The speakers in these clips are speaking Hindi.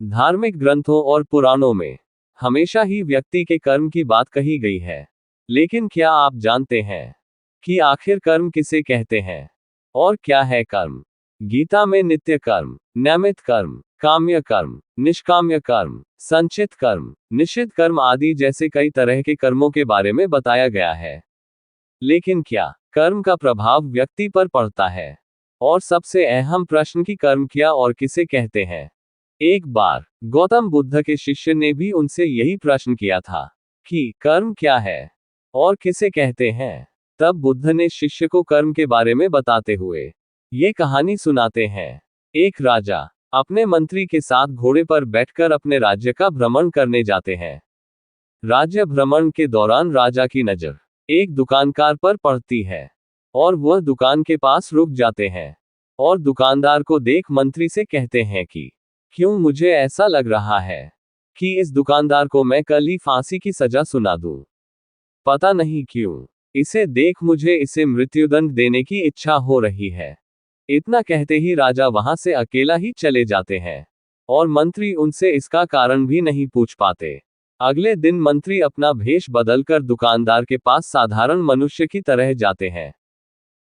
धार्मिक ग्रंथों और पुराणों में हमेशा ही व्यक्ति के कर्म की बात कही गई है। लेकिन क्या आप जानते हैं कि आखिर कर्म किसे कहते हैं और क्या है कर्म? गीता में नित्य कर्म, नियमित कर्म, काम्य कर्म, निष्काम्य कर्म, संचित कर्म, निषिद्ध कर्म आदि जैसे कई तरह के कर्मों के बारे में बताया गया है। लेकिन क्या कर्म का प्रभाव व्यक्ति पर पड़ता है? और सबसे अहम प्रश्न कि कर्म क्या और किसे कहते हैं। एक बार गौतम बुद्ध के शिष्य ने भी उनसे यही प्रश्न किया था कि कर्म क्या है और किसे कहते हैं। तब बुद्ध ने शिष्य को कर्म के बारे में बताते हुए ये कहानी सुनाते हैं। एक राजा अपने मंत्री के साथ घोड़े पर बैठकर अपने राज्य का भ्रमण करने जाते हैं। राज्य भ्रमण के दौरान राजा की नजर एक दुकानदार पर पड़ती है और वह दुकान के पास रुक जाते हैं और दुकानदार को देख मंत्री से कहते हैं कि क्यों मुझे ऐसा लग रहा है कि इस दुकानदार को मैं कल ही फांसी की सजा सुना दूं। पता नहीं क्यों इसे देख मुझे इसे मृत्युदंड देने की इच्छा हो रही है। इतना कहते ही राजा वहां से अकेला ही चले जाते हैं और मंत्री उनसे इसका कारण भी नहीं पूछ पाते। अगले दिन मंत्री अपना भेष बदलकर दुकानदार के पास साधारण मनुष्य की तरह जाते हैं।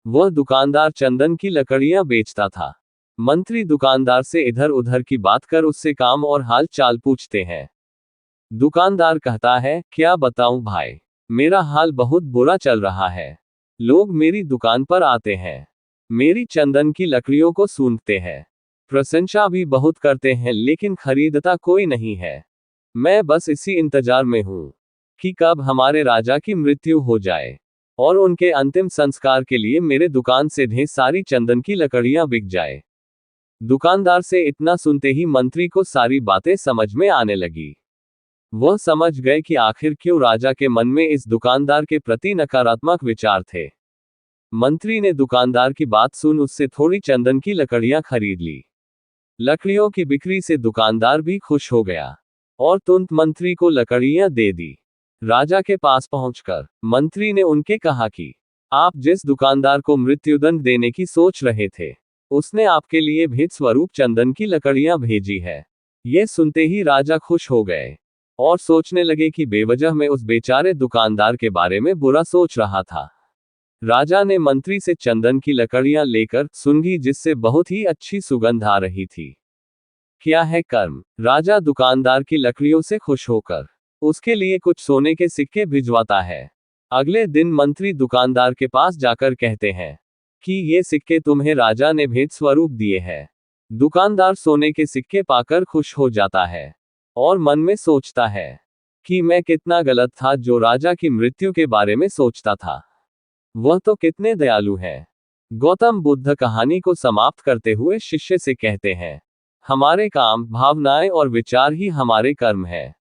वह दुकानदार चंदन की लकड़ियां बेचता था। मंत्री दुकानदार से इधर उधर की बात कर उससे काम और हाल चाल पूछते हैं। दुकानदार कहता है, क्या बताऊं भाई, मेरा हाल बहुत बुरा चल रहा है। लोग मेरी दुकान पर आते हैं, मेरी चंदन की लकड़ियों को सूंघते हैं, प्रशंसा भी बहुत करते हैं, लेकिन खरीदता कोई नहीं है। मैं बस इसी इंतजार में हूं कि कब हमारे राजा की मृत्यु हो जाए और उनके अंतिम संस्कार के लिए मेरे दुकान से ढेर सारी चंदन की लकड़ियां बिक जाए। दुकानदार से इतना सुनते ही मंत्री को सारी बातें समझ में आने लगी। वह समझ गए कि आखिर क्यों राजा के मन में इस दुकानदार के प्रति नकारात्मक विचार थे। मंत्री ने दुकानदार की बात सुन उससे थोड़ी चंदन की लकड़ियां खरीद ली। लकड़ियों की बिक्री से दुकानदार भी खुश हो गया और तुरंत मंत्री को लकड़ियां दे दी। राजा के पास पहुंचकर मंत्री ने उनके कहा कि आप जिस दुकानदार को मृत्युदंड देने की सोच रहे थे, उसने आपके लिए भेंट स्वरूप चंदन की लकड़ियां भेजी है। ये सुनते ही राजा खुश हो गए और सोचने लगे कि बेवजह में उस बेचारे दुकानदार के बारे में बुरा सोच रहा था। राजा ने मंत्री से चंदन की लकड़ियां लेकर सूंघी, जिससे बहुत ही अच्छी सुगंध आ रही थी। क्या है कर्म? राजा दुकानदार की लकड़ियों से खुश होकर उसके लिए कुछ सोने के सिक्के भिजवाता है। अगले दिन मंत्री दुकानदार के पास जाकर कहते हैं कि ये सिक्के तुम्हें राजा ने भेंट स्वरूप दिए हैं। दुकानदार सोने के सिक्के पाकर खुश हो जाता है और मन में सोचता है कि मैं कितना गलत था जो राजा की मृत्यु के बारे में सोचता था। वह तो कितने दयालु हैं। गौतम बुद्ध कहानी को समाप्त करते हुए शिष्य से कहते हैं, हमारे काम, भावनाएं और विचार ही हमारे कर्म है।